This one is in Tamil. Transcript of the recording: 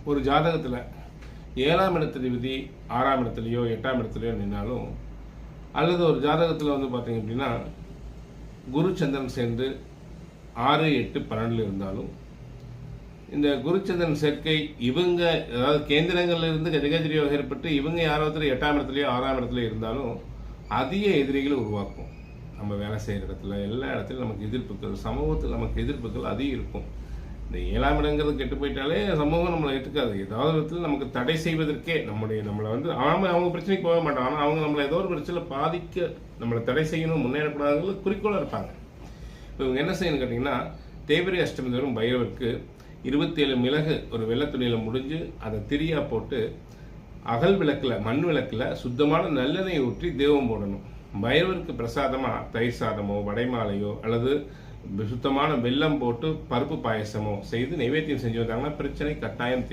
ஒரு ஜாதகத்தில் 7ஆம் இடத்ததிபதி 6ஆம் இடத்துலையோ 8ஆம் இடத்துலையோ நின்னாலும், அல்லது ஒரு ஜாதகத்தில் வந்து பார்த்தீங்க அப்படின்னா குரு சந்திரன் சேர்ந்து 6, 8, 12 இருந்தாலும், இந்த குருச்சந்திரன் சேர்க்கை இவங்க அதாவது கேந்திரங்கள்ல இருந்து கஜகஜரி ஏற்பட்டு இவங்க யாராவது 8ஆம் இடத்துலையோ 6ஆம் இடத்துலையோ இருந்தாலும் அதிக எதிரிகளை உருவாக்கும். நம்ம வேலை செய்கிற இடத்துல எல்லா இடத்துலையும் நமக்கு எதிர்ப்புகள், சமூகத்தில் நமக்கு எதிர்ப்புகள் அதிகம் இருக்கும். இந்த 7ஆம் இடங்கிறது கெட்டு போயிட்டாலே சமூகம் நம்மளை ஏற்றுக்காது. ஏதாவது விதத்தில் நமக்கு தடை செய்வதற்கே நம்மளை வந்து அவங்க பிரச்சனைக்கு போக மாட்டாங்க. ஆனால் அவங்க நம்மளை ஏதோ ஒரு பிரச்சனையில் பாதிக்க நம்மளை தடை செய்யணும், முன்னேறக்கூடாதுங்கிறது குறிக்கோளாக இருப்பாங்க. இப்போ இவங்க என்ன செய்யணும்னு கேட்டிங்கன்னா, தேய்பிரை அஷ்டமி தோறும் பைரவருக்கு 27 மிளகு ஒரு வெள்ளத்துணியில் முடிஞ்சு அதை திரியா போட்டு அகல் விளக்கில், மண் விளக்கில் சுத்தமான நல்லெண்ணெய் ஊற்றி தெய்வம் போடணும். பைரவருக்கு பிரசாதமாக தயிர் சாதமோ வடைமாலையோ அல்லது சுத்தமான வெல்லம் போட்டு பருப்பு பாயசமோ செய்து நைவேத்தியம் செஞ்சு வந்தாங்கன்னா பிரச்சனை கட்டாயம்